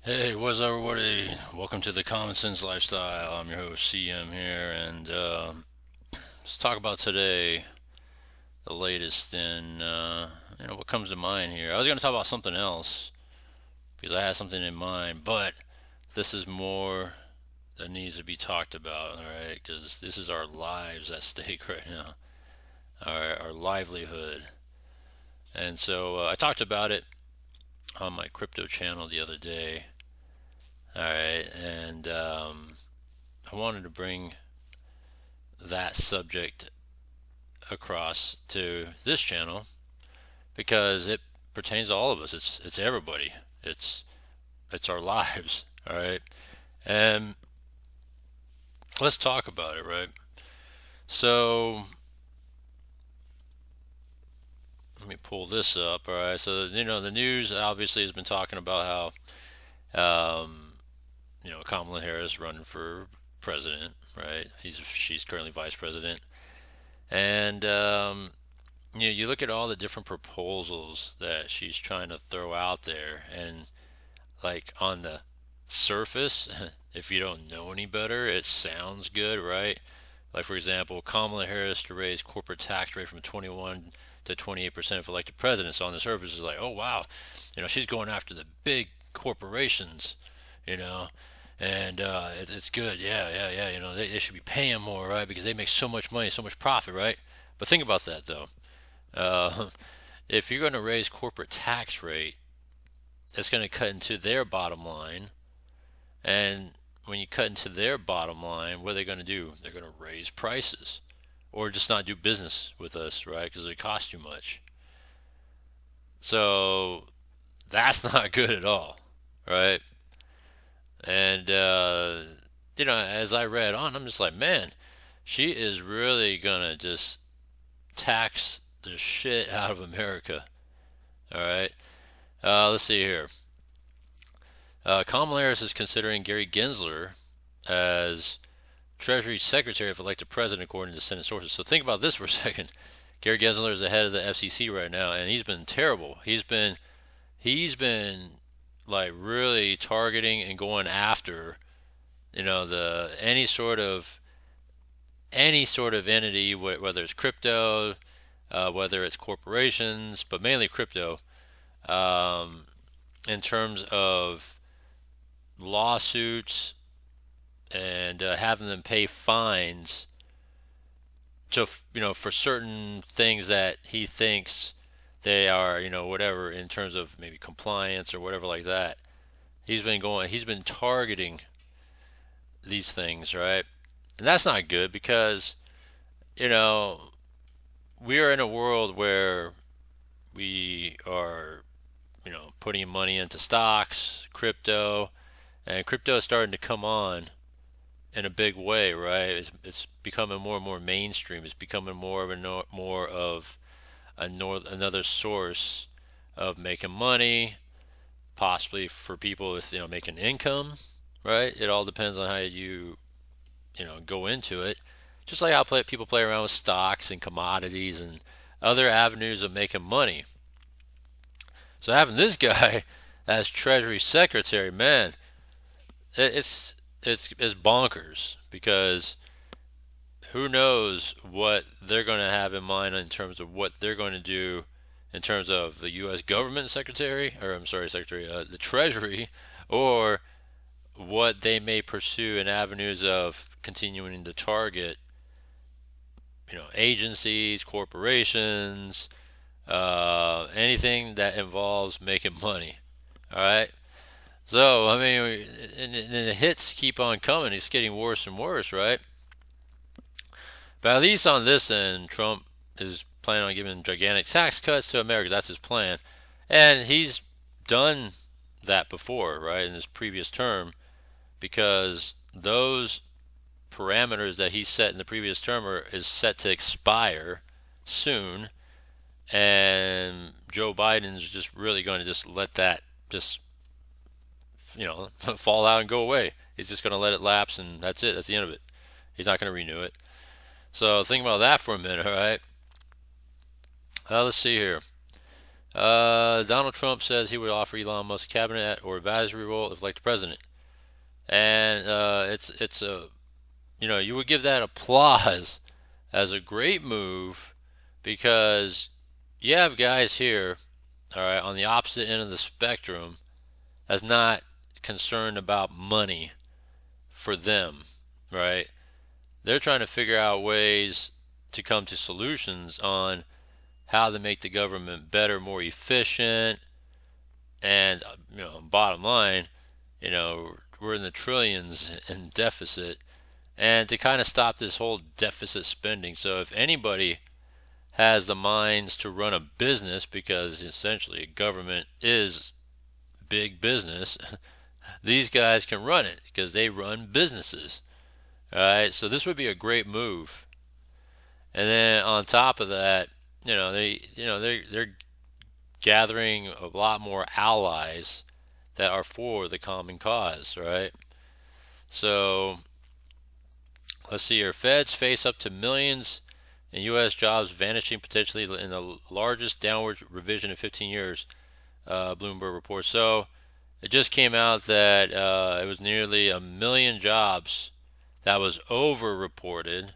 Hey, what's up, everybody? Welcome to the Common Sense Lifestyle. I'm your host, CM here, and let's talk about today the latest in what comes to mind here. I was going to talk about something else because I had something in mind, but this is more that needs to be talked about, all right? Because this is our lives at stake right now, our livelihood, and so I talked about it on my crypto channel the other day. All right, and I wanted to bring that subject across to this channel because it pertains to all of us. It's everybody. It's it's our lives. All right, and let's talk about it. Right. So let me pull this up. All right. So the news obviously has been talking about how Kamala Harris running for president. Right. She's currently vice president, and you look at all the different proposals that she's trying to throw out there, and like on the surface, if you don't know any better, it sounds good, right? Like for example, Kamala Harris to raise corporate tax rate from 21 to 28% if elected president. So on the surface, it's like, oh wow, she's going after the big corporations, you know, and it's good, yeah. They should be paying more, right? Because they make so much money, so much profit, right? But think about that though. Uh, if you're going to raise corporate tax rate, it's going to cut into their bottom line. And when you cut into their bottom line, what are they going to do? They're going to raise prices or just not do business with us, right? Because it costs too much. So that's not good at all, right? And, as I read on, I'm just like, man, she is really going to just tax the shit out of America, all right? Let's see here. Kamala Harris is considering Gary Gensler as Treasury Secretary if elected president, according to Senate sources. So think about this for a second. Gary Gensler is the head of the FCC right now, and he's been terrible. He's been like really targeting and going after the any sort of entity, whether it's crypto, whether it's corporations, but mainly crypto, um, in terms of lawsuits and having them pay fines to for certain things that he thinks they are whatever in terms of maybe compliance or whatever like that. He's been targeting these things, right? And that's not good because you know we are in a world where we are putting money into stocks, crypto, and crypto is starting to come on in a big way, right? It's becoming more and more mainstream. It's becoming more of another source of making money, possibly for people with making income, right? It all depends on how you go into it. Just like how people play around with stocks and commodities and other avenues of making money. So having this guy as Treasury Secretary, man, it's bonkers because who knows what they're going to have in mind in terms of what they're going to do in terms of the U.S. government secretary, or I'm sorry, secretary, the Treasury, or what they may pursue in avenues of continuing to target, agencies, corporations, anything that involves making money. All right. So I mean, and the hits keep on coming. It's getting worse and worse, right? But at least on this end, Trump is planning on giving gigantic tax cuts to America. That's his plan. And he's done that before, right, in his previous term, because those parameters that he set in the previous term is set to expire soon. And Joe Biden's just really going to just let that just, fall out and go away. He's just going to let it lapse, and that's it. That's the end of it. He's not going to renew it. So think about that for a minute, all right? Let's see here. Donald Trump says he would offer Elon Musk a cabinet or advisory role if elected president, and it's a you would give that applause as a great move because you have guys here, all right, on the opposite end of the spectrum that's not concerned about money for them, right? They're trying to figure out ways to come to solutions on how to make the government better, more efficient, and bottom line, we're in the trillions in deficit, and to kind of stop this whole deficit spending. So if anybody has the minds to run a business, because essentially government is big business, these guys can run it because they run businesses. All right, so this would be a great move. And then on top of that, they're gathering a lot more allies that are for the common cause, right? So let's see here. Feds face up to millions in U.S. jobs vanishing potentially in the largest downward revision in 15 years, Bloomberg reports. So it just came out that it was nearly a million jobs that was over-reported,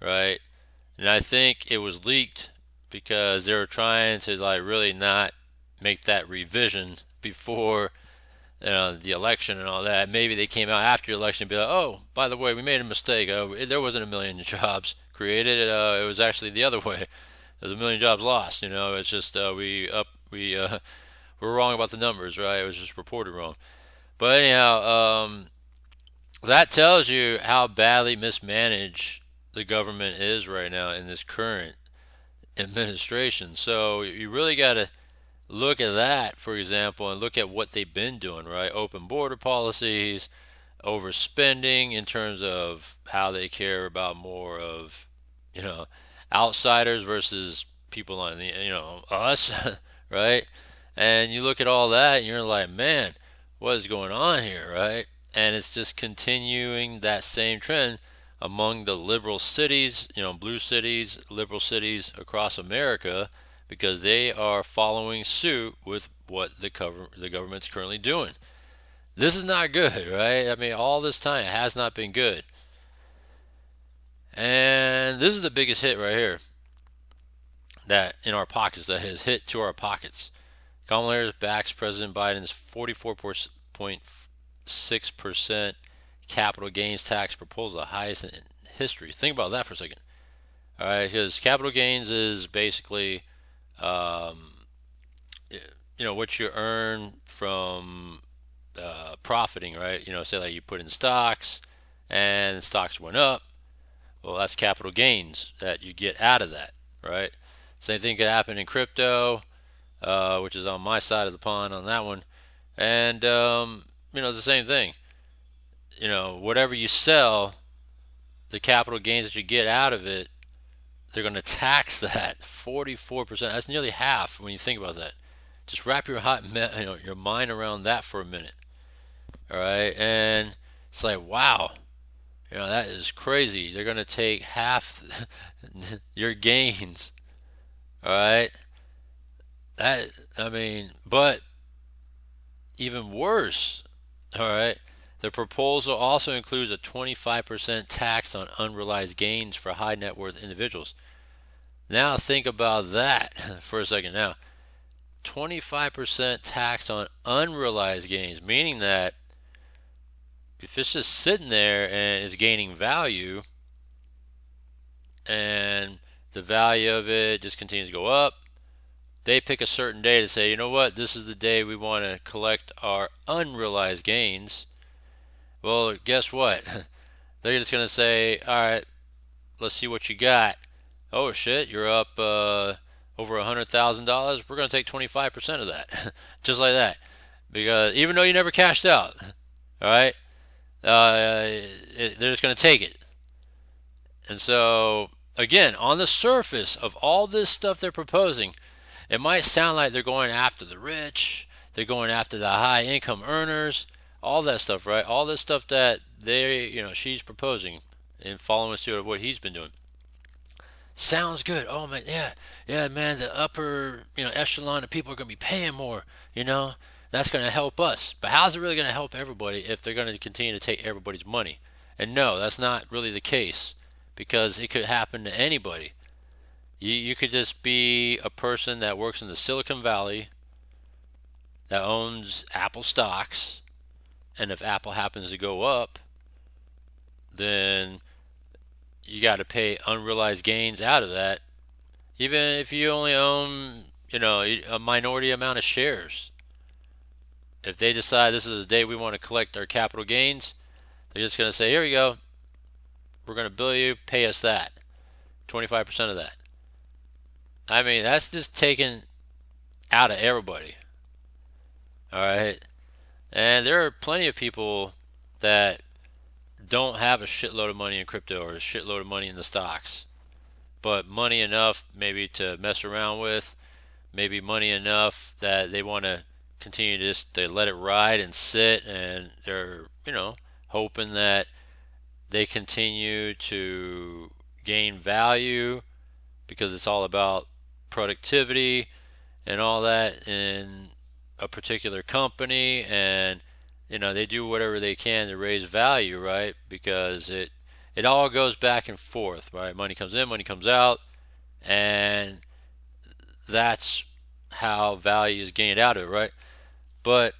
right? And I think it was leaked because they were trying to like really not make that revision before the election and all that. Maybe they came out after the election and be like, oh, by the way, we made a mistake. There wasn't a million jobs created. It was actually the other way. There's a million jobs lost. It's just we're wrong about the numbers, right? It was just reported wrong. But anyhow, that tells you how badly mismanaged the government is right now in this current administration. So you really got to look at that, for example, and look at what they've been doing, right? Open border policies, overspending in terms of how they care about more of, you know, outsiders versus people on the, us, right? And you look at all that and you're like, man, what is going on here, right? And it's just continuing that same trend among the liberal cities, blue cities, liberal cities across America, because they are following suit with what the government's currently doing. This is not good, right? I mean, all this time it has not been good. And this is the biggest hit right here that in our pockets, that has hit to our pockets. Kamala Harris backs President Biden's 44.6% capital gains tax proposal, the highest in history. Think about that for a second. All right, because capital gains is basically, what you earn from profiting, right? Say like you put in stocks and stocks went up. Well, that's capital gains that you get out of that, right? Same thing could happen in crypto, which is on my side of the pond on that one. And, it's the same thing. Whatever you sell, the capital gains that you get out of it, they're going to tax that 44%. That's nearly half when you think about that. Just wrap your your mind around that for a minute. All right, and it's like, wow, that is crazy. They're going to take half your gains. All right, but even worse. All right. The proposal also includes a 25% tax on unrealized gains for high net worth individuals. Now think about that for a second. Now, 25% tax on unrealized gains, meaning that if it's just sitting there and it's gaining value and the value of it just continues to go up, they pick a certain day to say, you know what, this is the day we want to collect our unrealized gains. Well, guess what? They're just going to say, all right, let's see what you got. Oh, shit, you're up over $100,000. We're going to take 25% of that. Just like that. Because even though you never cashed out, all right, they're just going to take it. And so, again, on the surface of all this stuff they're proposing, it might sound like they're going after the rich, they're going after the high income earners, all that stuff, right? All this stuff that she's proposing and following suit of what he's been doing. Sounds good. Oh man, yeah, yeah, man. The upper, echelon of people are gonna be paying more. You know, that's gonna help us. But how's it really gonna help everybody if they're gonna continue to take everybody's money? And no, that's not really the case because it could happen to anybody. You could just be a person that works in the Silicon Valley that owns Apple stocks, and if Apple happens to go up, then you got to pay unrealized gains out of that, even if you only own, a minority amount of shares. If they decide this is the day we want to collect our capital gains, they're just going to say, here we go, we're going to bill you, pay us that, 25% of that. I mean, that's just taken out of everybody. All right. And there are plenty of people that don't have a shitload of money in crypto or a shitload of money in the stocks, but money enough maybe to mess around with, maybe money enough that they want to continue to let it ride and sit, and they're, hoping that they continue to gain value because it's all about productivity and all that in a particular company, and they do whatever they can to raise value, right? Because it all goes back and forth, right? Money comes in, money comes out, and that's how value is gained out of it, right? But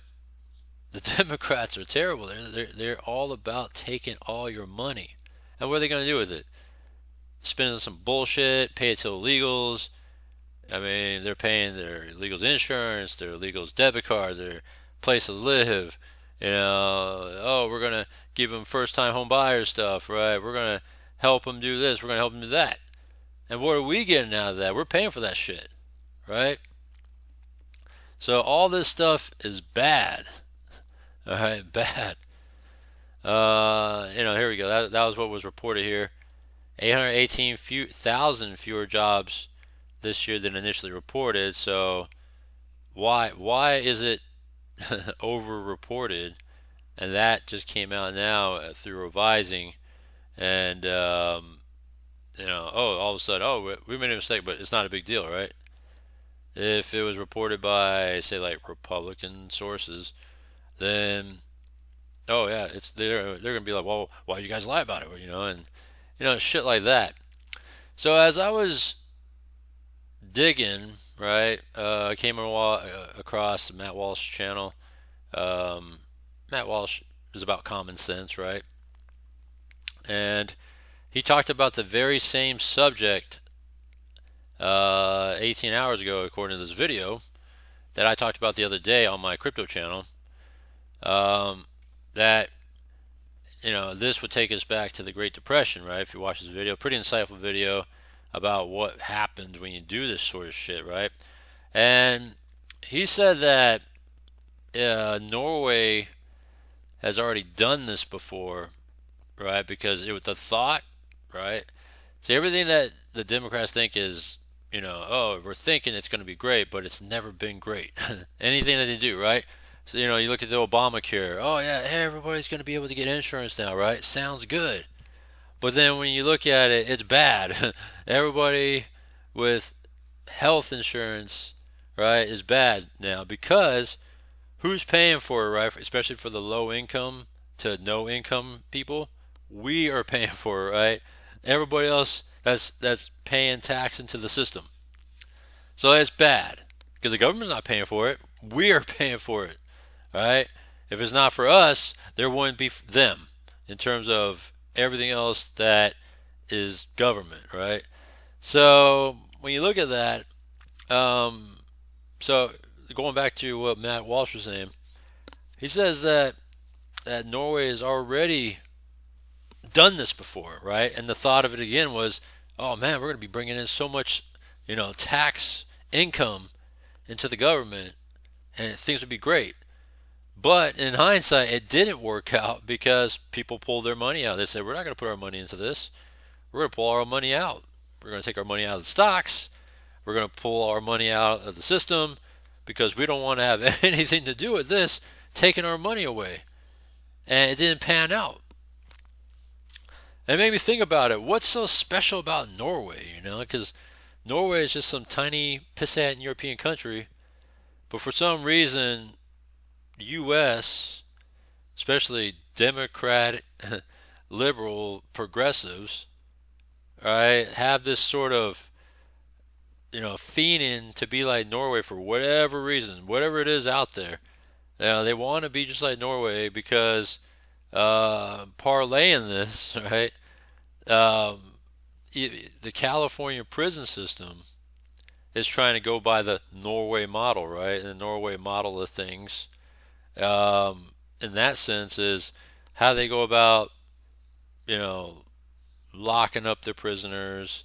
the Democrats are terrible. They're all about taking all your money, and what are they going to do with it? Spend it on some bullshit, pay it to illegals. I mean, they're paying their illegals insurance, their illegals debit cards, their place to live. Oh, we're gonna give them first-time home buyer stuff, right? We're gonna help them do this. We're gonna help them do that. And what are we getting out of that? We're paying for that shit, right? So all this stuff is bad. All right, bad. Here we go. That was what was reported here. 818,000 fewer jobs this year than initially reported. So why is it over-reported? And that just came out now through revising, and all of a sudden, we made a mistake, but it's not a big deal, right? If it was reported by, say, like Republican sources, then oh yeah, they're gonna be like, well, why you guys lie about it, and shit like that. So as I was digging, right, I came across Matt Walsh's channel. Matt Walsh is about common sense, right? And he talked about the very same subject 18 hours ago, according to this video that I talked about the other day on my crypto channel. That this would take us back to the Great Depression, right? If you watch this video, pretty insightful video about what happens when you do this sort of shit, right? And he said that Norway has already done this before, right? Because it was the thought, right? See, everything that the Democrats think is, we're thinking it's going to be great, but it's never been great. Anything that they do, right? So, you look at the Obamacare. Oh, yeah, everybody's going to be able to get insurance now, right? Sounds good. But then when you look at it, it's bad. Everybody with health insurance, right, is bad now because who's paying for it, right? Especially for the low income to no income people. We are paying for it, right? Everybody else that's paying tax into the system. So that's bad because the government's not paying for it. We are paying for it, right? If it's not for us, there wouldn't be them in terms of everything else that is government, right? So when you look at that, so going back to what Matt Walsh was saying, he says that Norway has already done this before, right? And the thought of it again was, oh man, we're going to be bringing in so much, tax income into the government, and things would be great. But in hindsight, it didn't work out because people pulled their money out. They said, we're not going to put our money into this. We're going to pull our money out. We're going to take our money out of the stocks. We're going to pull our money out of the system because we don't want to have anything to do with this taking our money away. And it didn't pan out. And it made me think about it. What's so special about Norway? Because Norway is just some tiny pissant European country, but for some reason, U.S., especially Democratic, liberal progressives, right, have this sort of fiending to be like Norway for whatever reason, whatever it is out there. They want to be just like Norway because parlaying this, right? Um, the California prison system is trying to go by the Norway model, right? And the Norway model of things, in that sense, is how they go about, you know, locking up their prisoners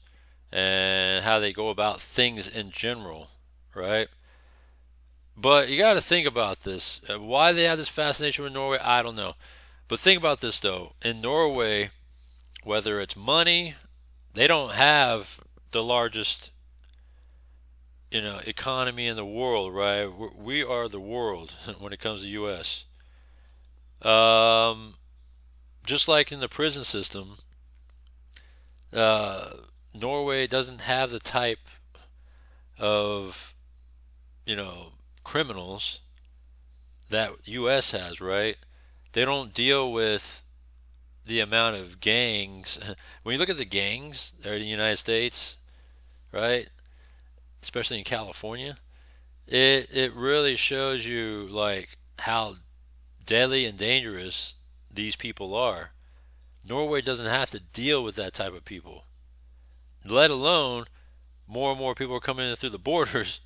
and how they go about things in general, right? But you got to think about this. Why they have this fascination with Norway, I don't know. But think about this though. In Norway, whether it's money, they don't have the largest, economy in the world, right? We are the world when it comes to U.S. Um, just like in the prison system, uh, Norway doesn't have the type of, you know, criminals that U.S. has, right? They don't deal with the amount of gangs. When you look at the gangs that are in the United States, right, especially in California, it really shows you like how deadly and dangerous these people are. Norway doesn't have to deal with that type of people, let alone more and more people are coming in through the borders.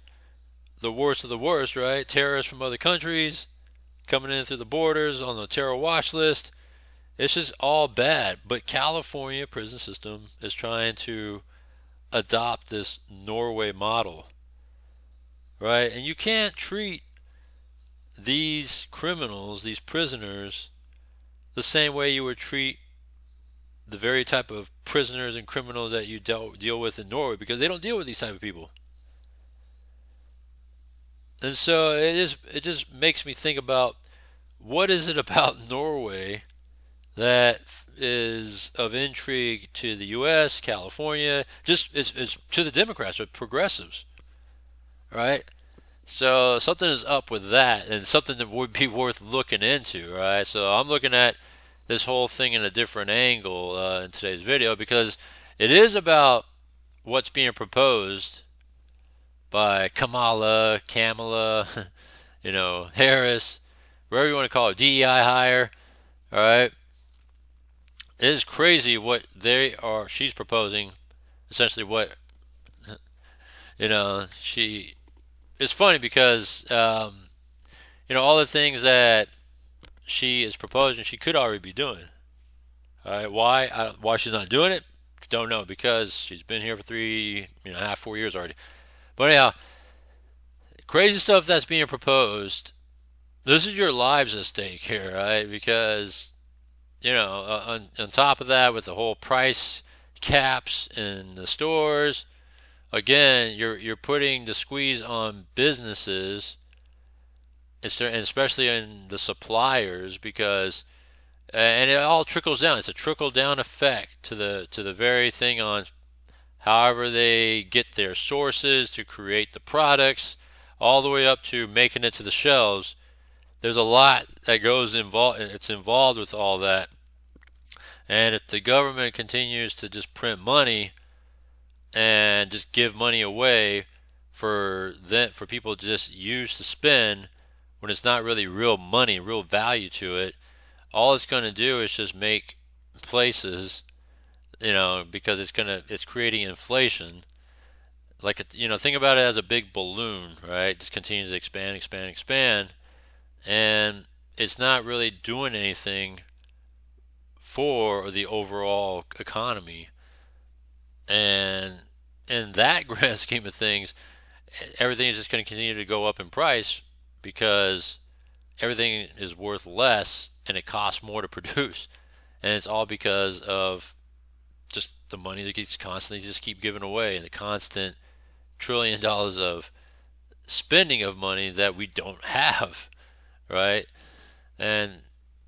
The worst of the worst, right? Terrorists from other countries coming in through the borders on the terror watch list. It's just all bad. But California prison system is trying to adopt this Norway model, right? And you can't treat these criminals, these prisoners, the same way you would treat the very type of prisoners and criminals that you deal with in Norway, because they don't deal with these type of people. And so it just makes me think about what is it about Norway that is of intrigue to the U.S., California, just it's to the Democrats or progressives, right? So something is up with that, and something that would be worth looking into, right? So I'm looking at this whole thing in a different angle in today's video because it is about what's being proposed by Kamala, Harris, whatever you want to call it, DEI hire, all right? It is crazy what she's proposing, essentially what, she, it's funny because, all the things that she is proposing, she could already be doing. All right, why she's not doing it? Don't know, because she's been here for 3.5, 4 years already. But anyhow, crazy stuff that's being proposed. This is your lives at stake here, right? Because on top of that, with the whole price caps in the stores, again, you're putting the squeeze on businesses, and especially in the suppliers, because and it all trickles down. It's a trickle down effect to the very thing on however they get their sources to create the products, all the way up to making it to the shelves. There's a lot that goes involved. It's involved with all that. And if the government continues to just print money and just give money away for people to just use to spend when it's not really real money, real value to it, all it's going to do is just make places, because it's creating inflation. Like, think about it as a big balloon, right? Just continues to expand, expand, expand, and it's not really doing anything for the overall economy. And in that grand scheme of things, everything is just going to continue to go up in price because everything is worth less and it costs more to produce. And it's all because of just the money that keeps constantly just keep giving away, and the constant $1 trillion of spending of money that we don't have, right? And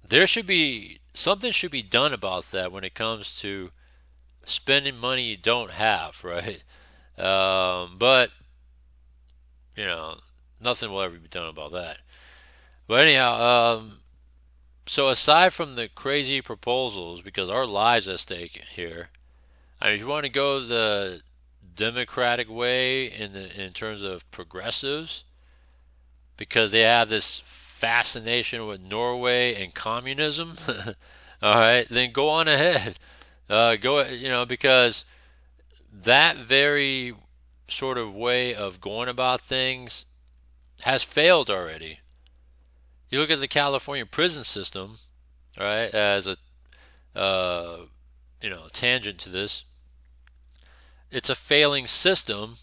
there should be something should be done about that when it comes to spending money you don't have, right? But you know, nothing will ever be done about that. But anyhow, so aside from the crazy proposals, because our lives at stake here, I mean, if you want to go the democratic way in terms of progressives, because they have this fascination with Norway and communism, all right, then go on ahead. Because that very sort of way of going about things has failed already. You look at the California prison system, all right, as a tangent to this. It's a failing system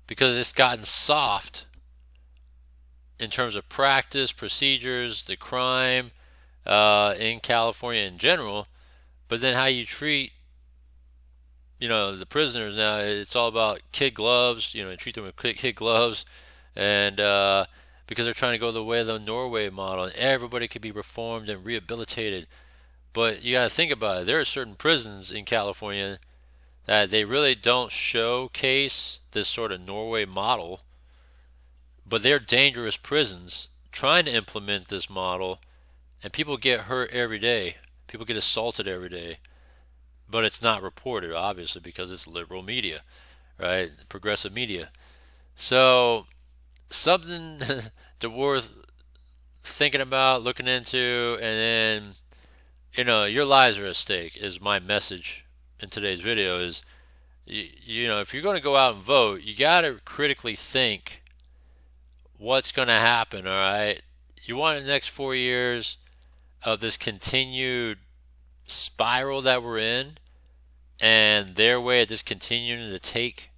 because it's gotten soft in terms of practice, procedures, the crime in California in general. But then how you treat, the prisoners now, it's all about kid gloves. Treat them with kid gloves, and because they're trying to go the way of the Norway model, and everybody could be reformed and rehabilitated. But you got to think about it. There are certain prisons in California that they really don't showcase this sort of Norway model, but they're dangerous prisons trying to implement this model, and people get hurt every day. People get assaulted every day, but it's not reported, obviously, because it's liberal media, right? Progressive media. So, something to worth thinking about, looking into, and then, your lives are at stake, is my message in today's video. Is if you're going to go out and vote, you got to critically think what's going to happen. All right, you want the next 4 years of this continued spiral that we're in, and their way of just continuing to take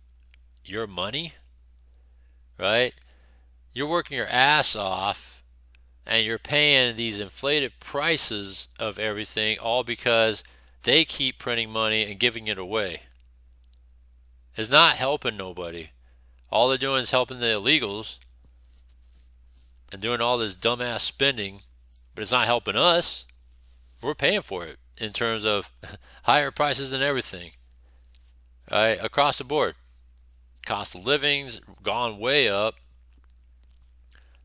your money, right? You're working your ass off, and you're paying these inflated prices of everything, all because they keep printing money and giving it away. It's not helping nobody. All they're doing is helping the illegals and doing all this dumbass spending, but it's not helping us. We're paying for it in terms of higher prices and everything. Right? Across the board. Cost of living's gone way up.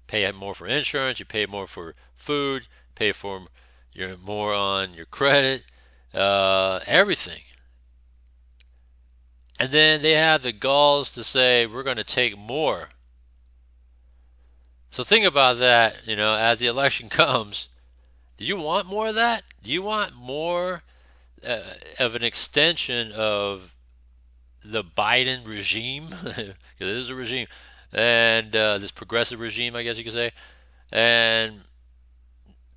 Pay more for insurance, you pay more for food, pay for more on your credit, everything. And then they have the galls to say we're going to take more. So think about that, as the election comes. Do you want more of that? Do you want more of an extension of the Biden regime? Because it is a regime. And this progressive regime, I guess you could say. And,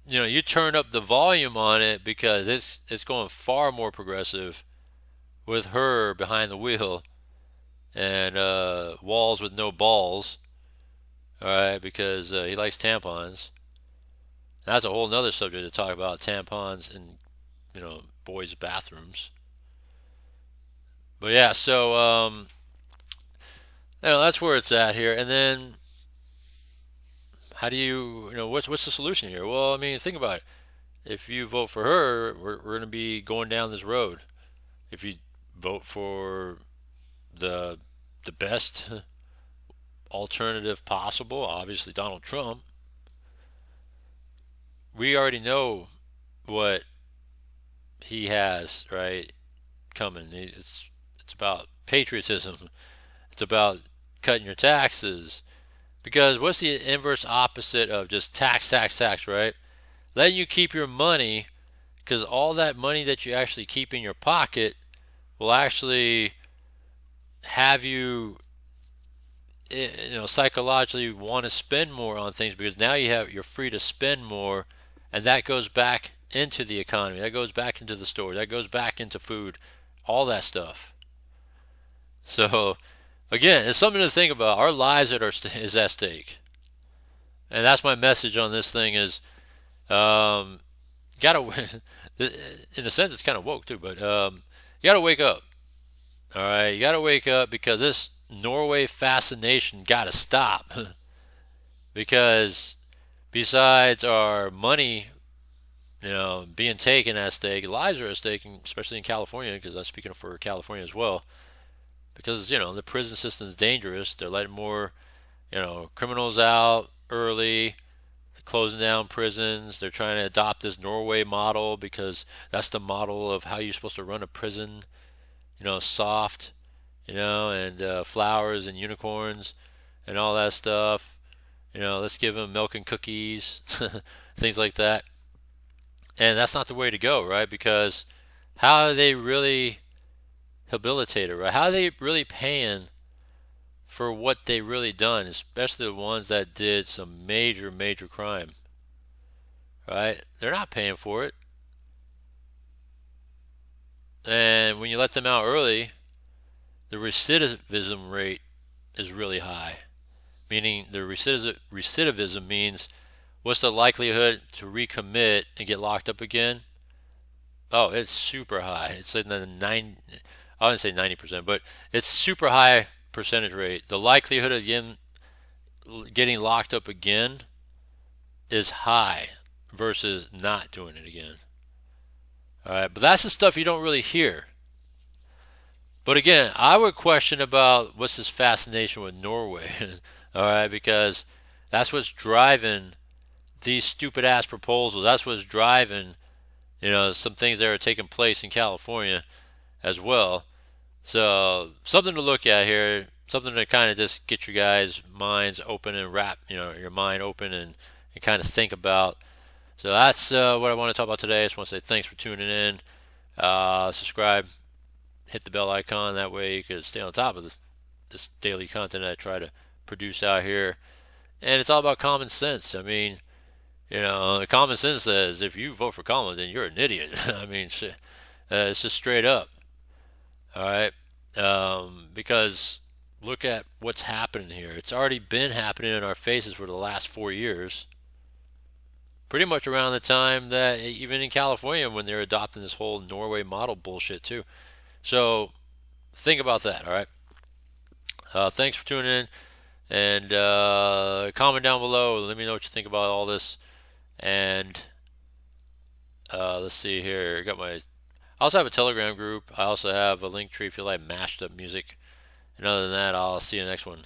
you turn up the volume on it because it's going far more progressive with her behind the wheel and walls with no balls. All right, because he likes tampons. That's a whole nother subject to talk about, tampons in, boys' bathrooms. But yeah, so that's where it's at here. And then, how do what's the solution here? Well, I mean, think about it. If you vote for her, we're going to be going down this road. If you vote for the best alternative possible, obviously Donald Trump, we already know what he has, right, coming. It's about patriotism. It's about cutting your taxes. Because what's the inverse opposite of just tax, right? Letting you keep your money, because all that money that you actually keep in your pocket will actually have you, psychologically want to spend more on things, because now you're free to spend more, and that goes back into the economy. That goes back into the store. That goes back into food, all that stuff. So, again, it's something to think about. Our lives is at stake, and that's my message on this thing. Is gotta in a sense it's kind of woke too, but you gotta wake up. All right, you gotta wake up, because this Norway fascination gotta stop. Because besides our money, being taken at stake. Lives are at stake, especially in California, because I'm speaking for California as well. Because the prison system is dangerous. They're letting more criminals out early, closing down prisons. They're trying to adopt this Norway model because that's the model of how you're supposed to run a prison. Soft, and flowers and unicorns and all that stuff. Let's give them milk and cookies, things like that. And that's not the way to go, right? Because how are they really habilitated, right? How are they really paying for what they really done, especially the ones that did some major, major crime, right? They're not paying for it. And when you let them out early, the recidivism rate is really high. Meaning the recidivism means what's the likelihood to recommit and get locked up again? Oh, it's super high. It's in the I wouldn't say 90%, but it's super high percentage rate. The likelihood of getting locked up again is high versus not doing it again. All right, but that's the stuff you don't really hear. But again, I would question about what's this fascination with Norway. All right, because that's what's driving these stupid ass proposals. That's what's driving, some things that are taking place in California as well. So something to look at here, something to kind of just get your guys' minds open and wrap, your mind open and kind of think about. So that's what I want to talk about today. I just want to say thanks for tuning in. Subscribe, hit the bell icon. That way you can stay on top of this daily content I try to produce out here. And it's all about common sense. I mean, common sense says if you vote for Kamala, then you're an idiot. I mean, it's just straight up. All right. Because look at what's happening here. It's already been happening in our faces for the last 4 years. Pretty much around the time that even in California when they're adopting this whole Norway model bullshit too. So think about that. All right. Thanks for tuning in and comment down below. Let me know what you think about all this. And let's see here. I also have a Telegram group. I also have a link tree if you like mashed up music. And other than that, I'll see you next one.